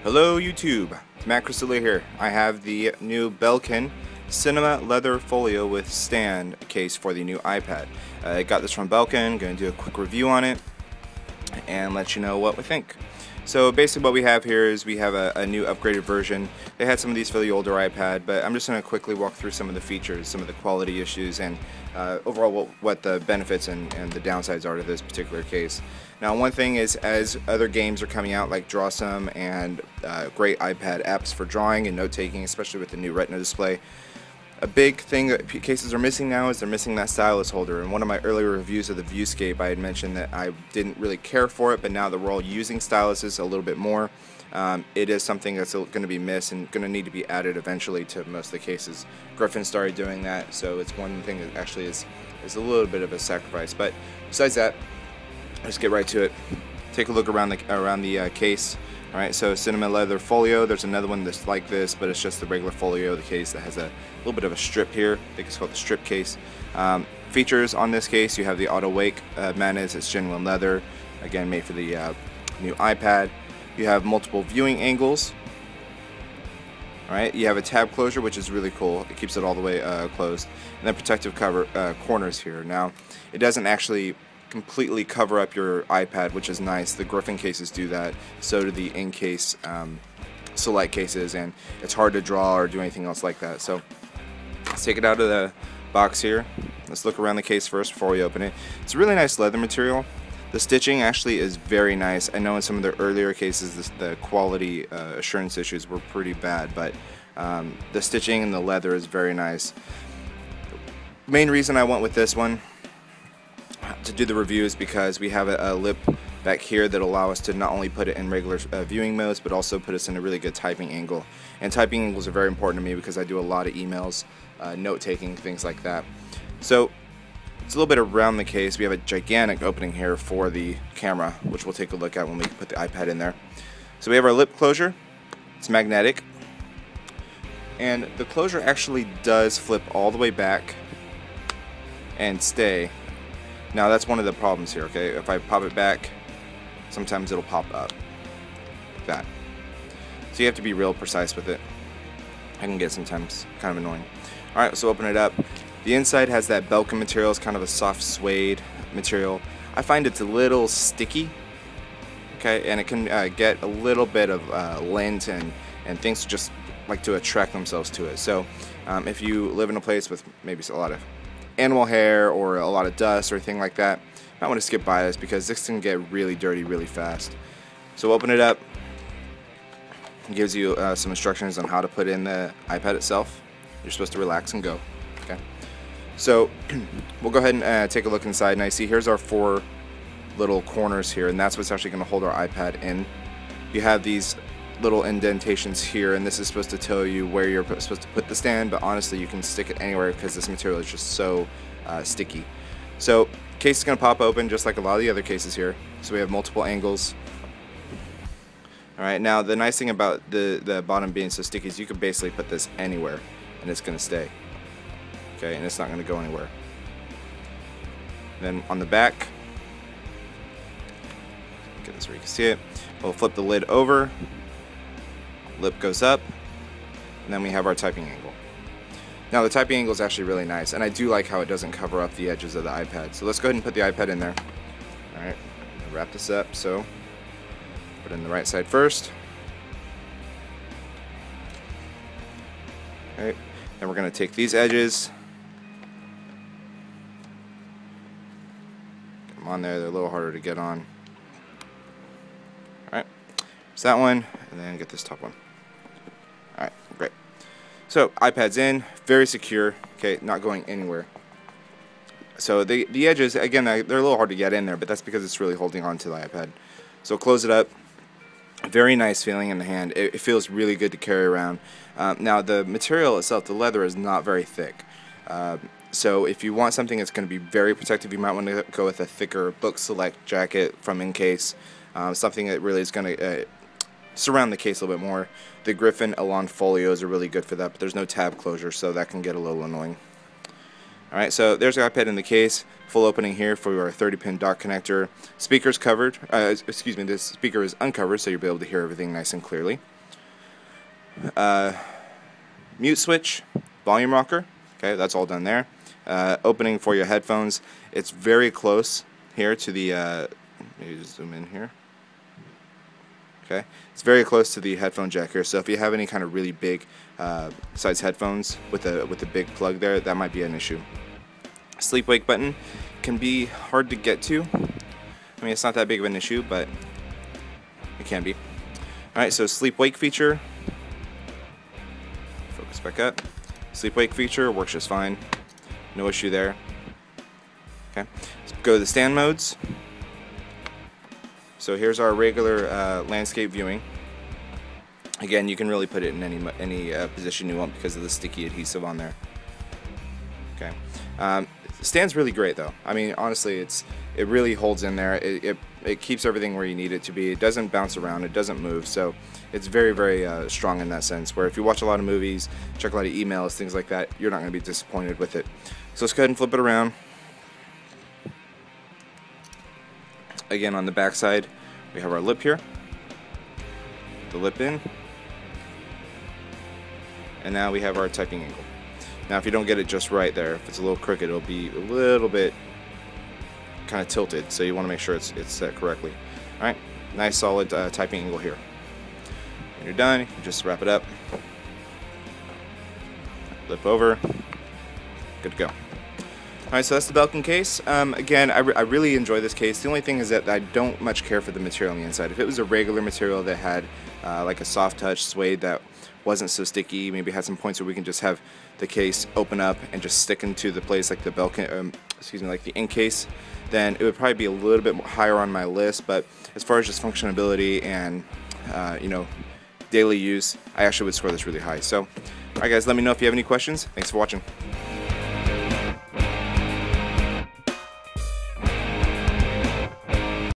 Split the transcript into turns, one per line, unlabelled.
Hello YouTube, Matt Crisilla here. I have the new Belkin Cinema Leather Folio with stand case for the new iPad. I got this from Belkin, going to do a quick review on it and let you know what we think. So basically what we have here is we have a new upgraded version. They had some of these for the older iPad, but I'm just going to quickly walk through some of the features, some of the quality issues, and overall what the benefits and the downsides are to this particular case. Now one thing is, as other games are coming out like Drawsome and great iPad apps for drawing and note-taking, especially with the new Retina display, a big thing that cases are missing now is they're missing that stylus holder. In one of my earlier reviews of the Viewscape, I had mentioned that I didn't really care for it, but now that we're all using styluses a little bit more, it is something that's going to be missed and going to need to be added eventually to most of the cases. Griffin started doing that, so it's one thing that actually is a little bit of a sacrifice. But besides that, let's get right to it. Take a look around the case. Alright, so Cinema Leather Folio. There's another one that's like this, but it's just the regular folio, the case that has a little bit of a strip here. I think it's called the strip case. Features on this case: you have the auto wake magnets. It's genuine leather, again made for the new iPad. You have multiple viewing angles. Alright, you have a tab closure, which is really cool. It keeps it all the way closed, and then protective cover corners here. Now, it doesn't actually completely cover up your iPad, which is nice. The Griffin cases do that, so do the in-case Select cases, and it's hard to draw or do anything else like that. So let's take it out of the box here. Let's look around the case first before we open it. It's a really nice leather material. The stitching actually is very nice. I know in some of the earlier cases the quality assurance issues were pretty bad, but the stitching and the leather is very nice. Main reason I went with this one to do the review is because we have a lip back here that allow us to not only put it in regular viewing modes, but also put us in a really good typing angle. And typing angles are very important to me because I do a lot of emails, note-taking, things like that. So it's a little bit around the case. We have a gigantic opening here for the camera, which we'll take a look at when we put the iPad in there. So we have our lip closure. It's magnetic, and the closure actually does flip all the way back and stay. Now that's one of the problems here, okay? If I pop it back, sometimes it'll pop up like that. So you have to be real precise with it. I can get sometimes kind of annoying. Alright, so open it up. The inside has that Belkin material. It's kind of a soft suede material. I find it's a little sticky, okay? And it can get a little bit of lint and things just like to attract themselves to it. So if you live in a place with maybe a lot of animal hair or a lot of dust or anything like that, you might want to skip by this because this can get really dirty really fast. So open it up. It gives you some instructions on how to put in the iPad itself. You're supposed to relax and go. Okay. So we'll go ahead and take a look inside. And I see here's our 4 little corners here, and that's what's actually going to hold our iPad in. You have these little indentations here, and this is supposed to tell you where you're supposed to put the stand, but honestly you can stick it anywhere because this material is just so sticky. So case is going to pop open just like a lot of the other cases here. So we have multiple angles. Alright, now the nice thing about the bottom being so sticky is you can basically put this anywhere and it's going to stay. Okay, and it's not going to go anywhere. Then on the back, get this where you can see it, we'll flip the lid over. Lip goes up, and then we have our typing angle. Now the typing angle is actually really nice, and I do like how it doesn't cover up the edges of the iPad. So let's go ahead and put the iPad in there. Alright, wrap this up, so put it in the right side first. Okay, then we're going to take these edges, get them on there. They're a little harder to get on. Alright, so that one, and then get this top one. Alright, great. So iPad's in, very secure, okay, not going anywhere. So the edges, again, they're a little hard to get in there, but that's because it's really holding on to the iPad. So close it up. Very nice feeling in the hand. It feels really good to carry around. Now the material itself, the leather, is not very thick. So if you want something that's going to be very protective, you might want to go with a thicker Book Select jacket from Incase. Something that really is going to surround the case a little bit more. The Griffin Elan Folios are really good for that, but there's no tab closure, so that can get a little annoying. Alright, so there's the iPad in the case. Full opening here for our 30-pin dock connector. Speaker's covered. Excuse me, this speaker is uncovered, so you'll be able to hear everything nice and clearly. Mute switch, volume rocker. Okay, that's all done there. Opening for your headphones. It's very close here to the. Maybe just zoom in here. Okay, it's very close to the headphone jack here. So if you have any kind of really big size headphones with a big plug there, that might be an issue. Sleep wake button can be hard to get to. I mean, it's not that big of an issue, but it can be. All right, so sleep wake feature. Focus back up. Sleep wake feature works just fine. No issue there. Okay, let's go to the stand modes. So here's our regular landscape viewing. Again, you can really put it in any position you want because of the sticky adhesive on there. Okay, stand's really great though. I mean, honestly, it really holds in there. It keeps everything where you need it to be. It doesn't bounce around. It doesn't move. So it's very, very strong in that sense. Where if you watch a lot of movies, check a lot of emails, things like that, you're not going to be disappointed with it. So let's go ahead and flip it around. Again, on the back side, we have our lip here. The lip in. And now we have our typing angle. Now if you don't get it just right there, if it's a little crooked, it'll be a little bit kind of tilted, so you want to make sure it's set correctly. Alright, nice solid typing angle here. When you're done, you can just wrap it up. Flip over. Good to go. Alright, so that's the Belkin case. Again, I really enjoy this case. The only thing is that I don't much care for the material on the inside. If it was a regular material that had like a soft touch suede that wasn't so sticky, maybe had some points where we can just have the case open up and just stick into the place like the Belkin, like the ink case, then it would probably be a little bit higher on my list. But as far as just functionality and you know, daily use, I actually would score this really high. So, alright guys, let me know if you have any questions. Thanks for watching.